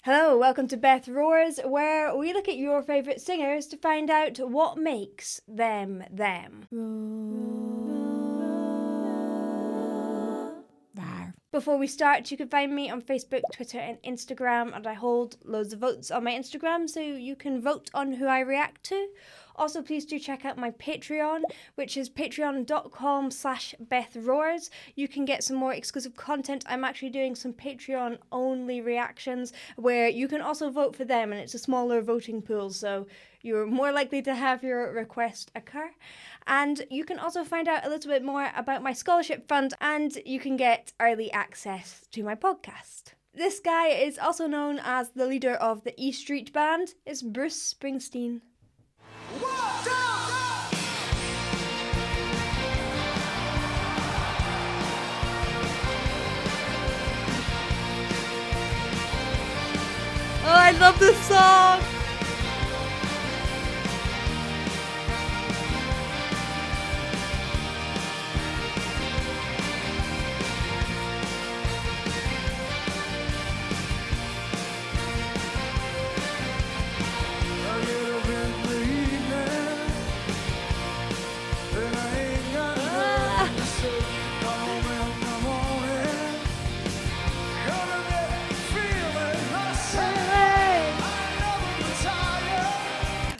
Hello, welcome to Beth Roars, where we look at your favourite singers to find out what makes them them. Before we start, you can find me on Facebook, Twitter and Instagram, and I hold loads of votes on my Instagram, so you can vote on who I react to. Also, please do check out my Patreon, which is patreon.com/BethRoars. You can get some more exclusive content. I'm actually doing some Patreon-only reactions where you can also vote for them, and it's a smaller voting pool, so you're more likely to have your request occur. And you can also find out a little bit more about my scholarship fund, and you can get early access to my podcast. This guy is also known as the leader of the E Street Band. It's Bruce Springsteen. Oh, I love this song!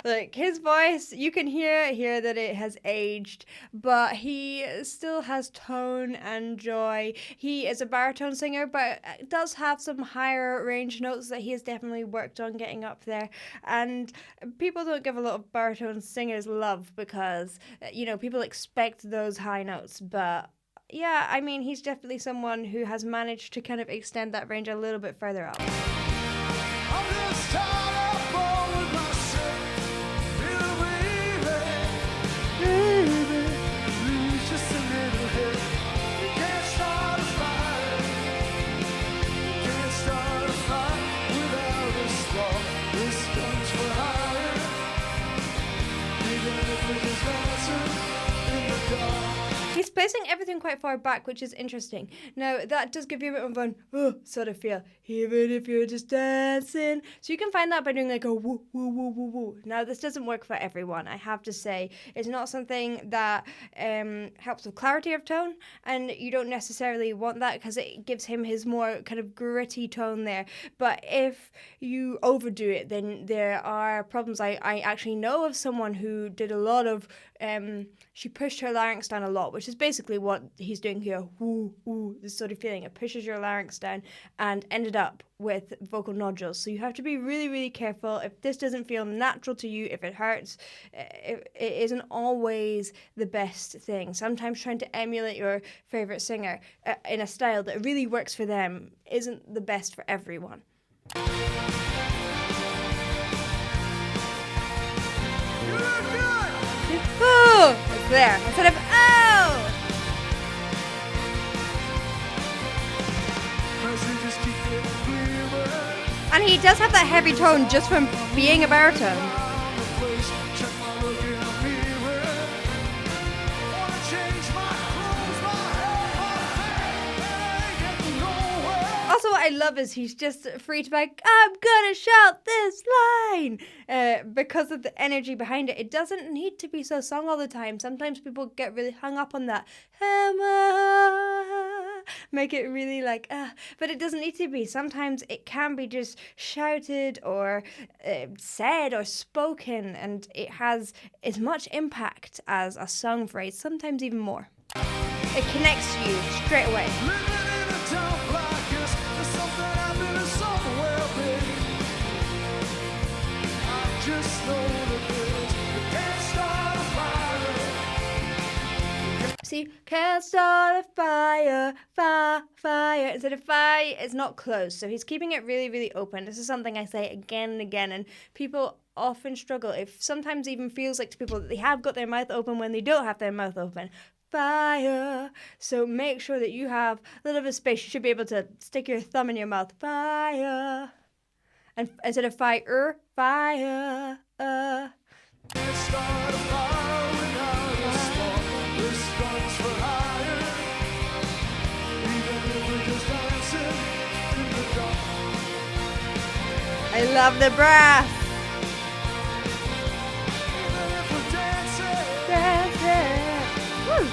Like, his voice, you can hear that it has aged, but he still has tone and joy. He is a baritone singer, but does have some higher range notes that he has definitely worked on getting up there. And people don't give a lot of baritone singers love because, people expect those high notes, but yeah, I mean, he's definitely someone who has managed to kind of extend that range a little bit further up. He's placing everything quite far back, which is interesting. Now, that does give you a bit of an sort of feel, even if you're just dancing. So you can find that by doing like a woo, woo, woo, woo, woo. Now, this doesn't work for everyone, I have to say. It's not something that helps with clarity of tone, and you don't necessarily want that because it gives him his more kind of gritty tone there. But if you overdo it, then there are problems. I actually know of someone who did a lot of, she pushed her larynx down a lot, which is basically what he's doing here. Woo, woo, this sort of feeling. It pushes your larynx down and ended up with vocal nodules. So you have to be really, really careful. If this doesn't feel natural to you, if it hurts, it isn't always the best thing. Sometimes trying to emulate your favorite singer in a style that really works for them isn't the best for everyone. Oh, it's there instead of oh. And he does have that heavy tone just from being a baritone. Also, what I love is he's just free to be like, I'm gonna shout this line because of the energy behind it. It doesn't need to be so sung all the time. Sometimes people get really hung up on that. Make it really like, but it doesn't need to be. Sometimes it can be just shouted or said or spoken, and it has as much impact as a sung phrase, sometimes even more. It connects you straight away. See, can't start a fire, fire. Instead of fire, it's not closed. So he's keeping it really, really open. This is something I say again and again, and people often struggle. It sometimes even feels like to people that they have got their mouth open when they don't have their mouth open. Fire. So make sure that you have a little bit of space. You should be able to stick your thumb in your mouth. Fire. And instead of fire, fire. Start a fire without a spark. This guns for hire. Even if we're just dancing in the dark. I love the brass. Woo.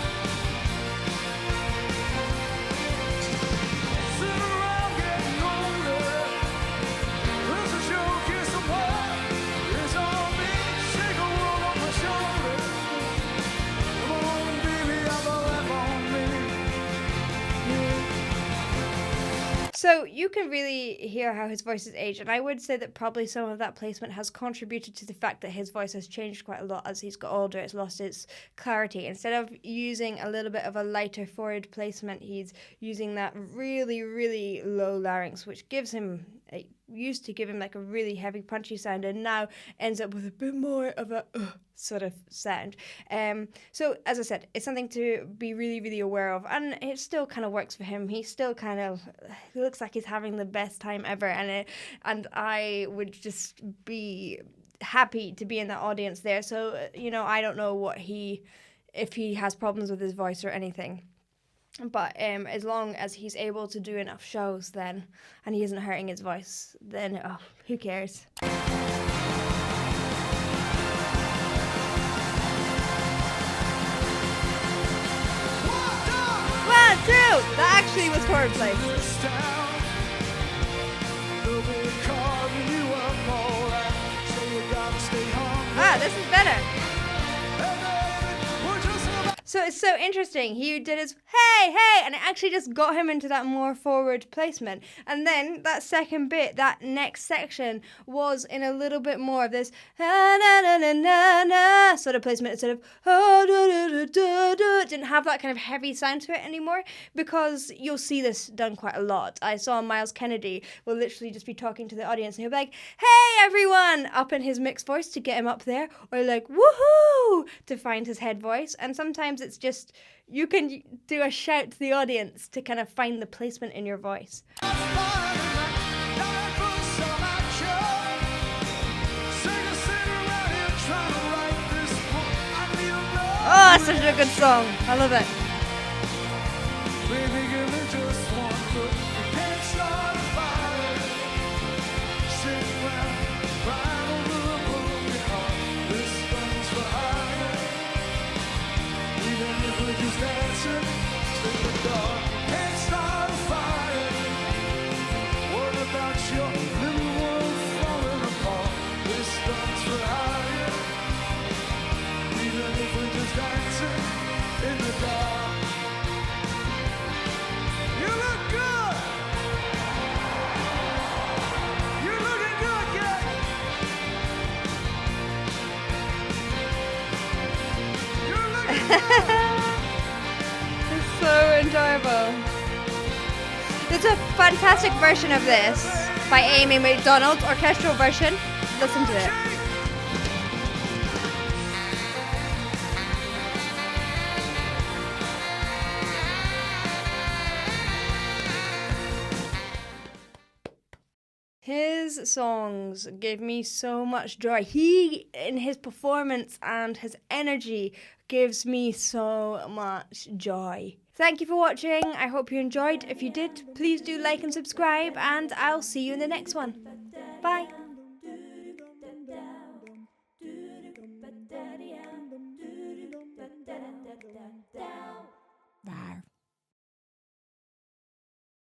So you can really hear how his voice has aged, and I would say that probably some of that placement has contributed to the fact that his voice has changed quite a lot as he's got older. It's lost its clarity. Instead of using a little bit of a lighter forward placement, he's using that really, really low larynx, which gives him, it used to give him like a really heavy punchy sound, and now ends up with a bit more of a sort of sound. So as I said, it's something to be really, really aware of, and it still kind of works for him. He still kind of looks like he's having the best time ever, and I would just be happy to be in the audience there. So I don't know if he has problems with his voice or anything. But as long as he's able to do enough shows then, and he isn't hurting his voice, then who cares? 1, 2! That actually was chord place. This is better. So it's so interesting. He did his hey, and it actually just got him into that more forward placement. And then that second bit, that next section, was in a little bit more of this sort of placement instead of it didn't have that kind of heavy sound to it anymore, because you'll see this done quite a lot. I saw Miles Kennedy will literally just be talking to the audience and he'll be like, hey everyone, up in his mixed voice to get him up there, or like woohoo to find his head voice. And sometimes it's just, you can do a shout to the audience to kind of find the placement in your voice. Oh, it's such a good song. I love it. It's so enjoyable. There's a fantastic version of this by Amy McDonald, orchestral version. Listen to it. His songs give me so much joy. He, in his performance and his energy, gives me so much joy. Thank you for watching. I hope you enjoyed. If you did, please do like and subscribe, and I'll see you in the next one. Bye.